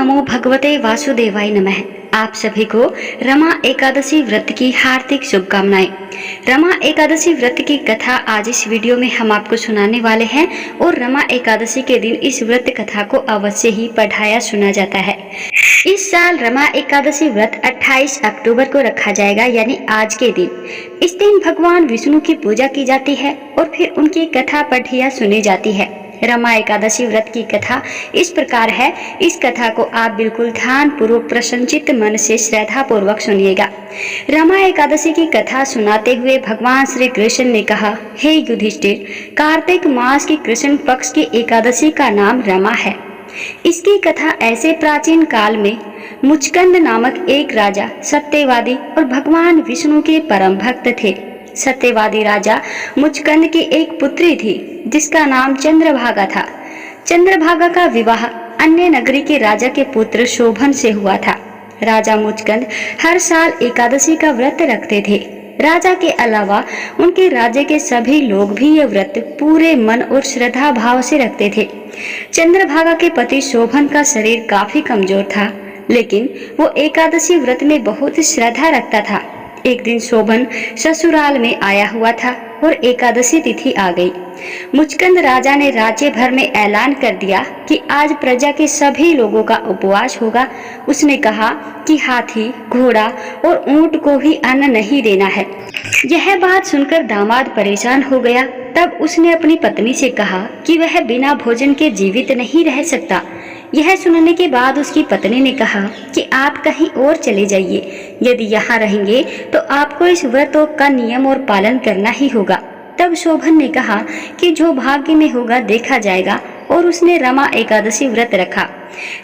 नमो भगवते वासुदेवाय नमः। आप सभी को रमा एकादशी व्रत की हार्दिक शुभकामनाएं। रमा एकादशी व्रत की कथा आज इस वीडियो में हम आपको सुनाने वाले हैं और रमा एकादशी के दिन इस व्रत कथा को अवश्य ही पढ़ाया सुना जाता है। इस साल रमा एकादशी व्रत 28 अक्टूबर को रखा जाएगा, यानी आज के दिन। इस दिन भगवान विष्णु की पूजा की जाती है और फिर उनकी कथा पढ़िया सुनी जाती है। रमा एकादशी व्रत की कथा इस प्रकार है। इस कथा को आप बिल्कुल ध्यान पूर्वक प्रसन्नचित्त मन से श्रद्धा पूर्वक सुनिएगा। रमा एकादशी की कथा सुनाते हुए भगवान श्री कृष्ण ने कहा, हे युधिष्ठिर, कार्तिक मास की कृष्ण पक्ष की एकादशी का नाम रमा है। इसकी कथा ऐसे प्राचीन काल में मुचकंद नामक एक राजा सत्यवादी और भगवान विष्णु के परम भक्त थे। सत्यवादी राजा मुचकंद की एक पुत्री थी जिसका नाम चंद्रभागा था। चंद्रभागा का विवाह अन्य नगरी के राजा के पुत्र शोभन से हुआ था। राजा मुचकंद हर साल एकादशी का व्रत रखते थे। राजा के अलावा उनके राज्य के सभी लोग भी यह व्रत पूरे मन और श्रद्धा भाव से रखते थे। चंद्रभागा के पति शोभन का शरीर काफी कमजोर था, लेकिन वो एकादशी व्रत में बहुत श्रद्धा रखता था। एक दिन शोभन ससुराल में आया हुआ था और एकादशी तिथि आ गई। मुचकंद राजा ने राज्य भर में ऐलान कर दिया कि आज प्रजा के सभी लोगों का उपवास होगा। उसने कहा कि हाथी, घोड़ा और ऊंट को भी अन्न नहीं देना है। यह बात सुनकर दामाद परेशान हो गया। तब उसने अपनी पत्नी से कहा कि वह बिना भोजन के जीवित नहीं रह सकता। यह सुनने के बाद उसकी पत्नी ने कहा कि आप कहीं और चले जाइए। यदि यहाँ रहेंगे तो आपको इस व्रत का नियम और पालन करना ही होगा। तब शोभन ने कहा कि जो भाग्य में होगा देखा जाएगा, और उसने रमा एकादशी व्रत रखा।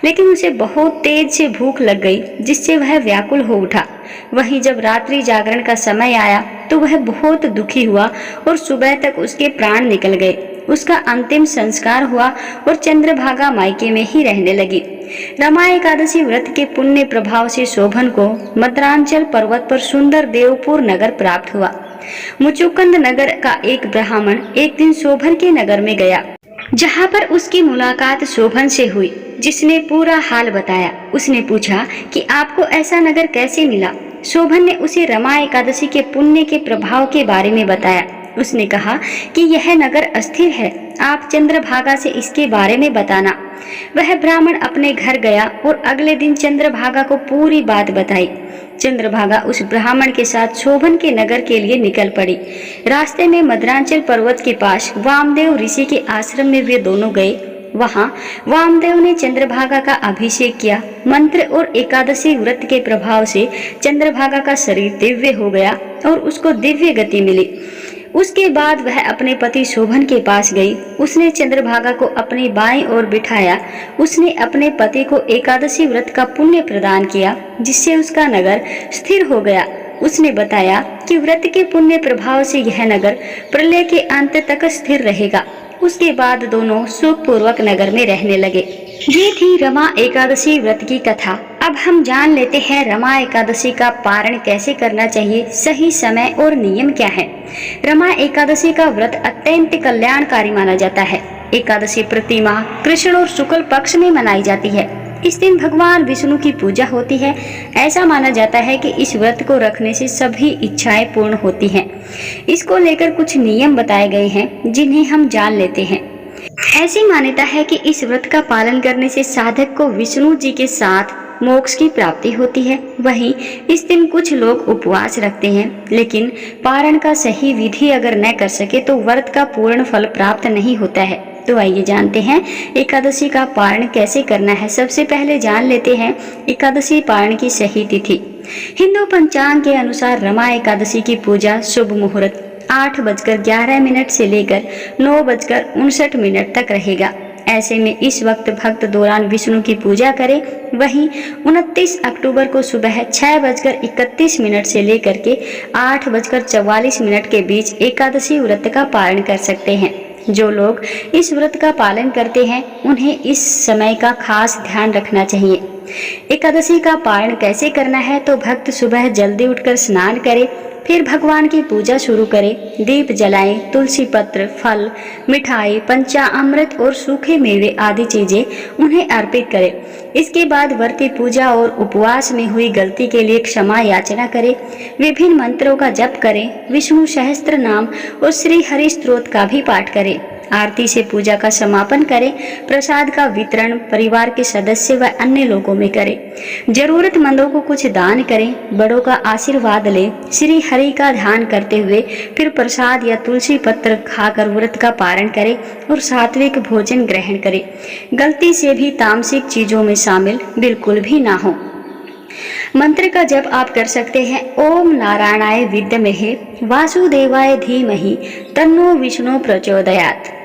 लेकिन उसे बहुत तेज से भूख लग गई, जिससे वह व्याकुल हो उठा। वहीं जब रात्रि जागरण का समय आया तो वह बहुत दुखी हुआ और सुबह तक उसके प्राण निकल गए। उसका अंतिम संस्कार हुआ और चंद्रभागा मायके में ही रहने लगी। रमा एकादशी व्रत के पुण्य प्रभाव से शोभन को मद्रांचल पर्वत पर सुंदर देवपुर नगर प्राप्त हुआ। मुचुकुंद नगर का एक ब्राह्मण एक दिन शोभन के नगर में गया, जहाँ पर उसकी मुलाकात शोभन से हुई, जिसने पूरा हाल बताया। उसने पूछा कि आपको ऐसा नगर कैसे मिला। शोभन ने उसे रमा एकादशी के पुण्य के प्रभाव के बारे में बताया। उसने कहा कि यह नगर अस्थिर है, आप चंद्रभागा से इसके बारे में बताना। वह ब्राह्मण अपने घर गया और अगले दिन चंद्रभागा को पूरी बात बताई। चंद्रभागा उस ब्राह्मण के साथ शोभन के नगर के लिए निकल पड़ी। रास्ते में मद्रांचल पर्वत के पास वामदेव ऋषि के आश्रम में वे दोनों गए। वहाँ वामदेव ने चंद्रभागा का अभिषेक किया। मंत्र और एकादशी व्रत के प्रभाव से चंद्रभागा का शरीर दिव्य हो गया और उसको दिव्य गति मिली। उसके बाद वह अपने पति शोभन के पास गई। उसने चंद्रभागा को अपनी बाईं ओर बिठाया। उसने अपने पति को एकादशी व्रत का पुण्य प्रदान किया, जिससे उसका नगर स्थिर हो गया। उसने बताया कि व्रत के पुण्य प्रभाव से यह नगर प्रलय के अंत तक स्थिर रहेगा। उसके बाद दोनों सुखपूर्वक नगर में रहने लगे। ये थी रमा एकादशी व्रत की कथा। अब हम जान लेते हैं रमा एकादशी का पारण कैसे करना चाहिए, सही समय और नियम क्या है। रमा एकादशी का व्रत अत्यंत कल्याणकारी माना जाता है। एकादशी प्रतिमा कृष्ण और शुक्ल पक्ष में मनाई जाती है। इस दिन भगवान विष्णु की पूजा होती है। ऐसा माना जाता है कि इस व्रत को रखने से सभी इच्छाएं पूर्ण होती हैं। इसको लेकर कुछ नियम बताए गए हैं, जिन्हें हम जान लेते हैं। ऐसी मान्यता है कि इस व्रत का पालन करने से साधक को विष्णु जी के साथ मोक्ष की प्राप्ति होती है। वहीं इस दिन कुछ लोग उपवास रखते हैं, लेकिन पारण का सही विधि अगर न कर सके तो व्रत का पूर्ण फल प्राप्त नहीं होता है। तो आइए जानते हैं एकादशी का पारण कैसे करना है। सबसे पहले जान लेते हैं एकादशी पारण की सही तिथि। हिंदू पंचांग के अनुसार रमा एकादशी की पूजा शुभ मुहूर्त 8:11 से लेकर 9:59 तक रहेगा। ऐसे में इस वक्त भक्त दौरान विष्णु की पूजा करें। वहीं 29 अक्टूबर को सुबह 6:31 से लेकर के 8:44 के बीच एकादशी व्रत का पारण कर सकते हैं। जो लोग इस व्रत का पालन करते हैं उन्हें इस समय का खास ध्यान रखना चाहिए। एकादशी का पारण कैसे करना है तो भक्त सुबह जल्दी उठकर स्नान करे, फिर भगवान की पूजा शुरू करें। दीप जलाएं, तुलसी पत्र, फल, मिठाई, पंचामृत और सूखे मेवे आदि चीजें उन्हें अर्पित करें। इसके बाद व्रती पूजा और उपवास में हुई गलती के लिए क्षमा याचना करें। विभिन्न मंत्रों का जप करें। विष्णु सहस्त्र नाम और श्री हरि स्तोत्र का भी पाठ करें। आरती से पूजा का समापन करें। प्रसाद का वितरण परिवार के सदस्य व अन्य लोगों में करें। जरूरतमंदों को कुछ दान करें। बड़ों का आशीर्वाद लें। श्री हरि का ध्यान करते हुए फिर प्रसाद या तुलसी पत्र खाकर व्रत का पारण करें और सात्विक भोजन ग्रहण करें। गलती से भी तामसिक चीजों में शामिल बिल्कुल भी ना हो। मंत्र का जप आप कर सकते हैं। ओम नारायणाय विद्महे वासुदेवाय धीमहि तन्नो विष्णु प्रचोदयात्।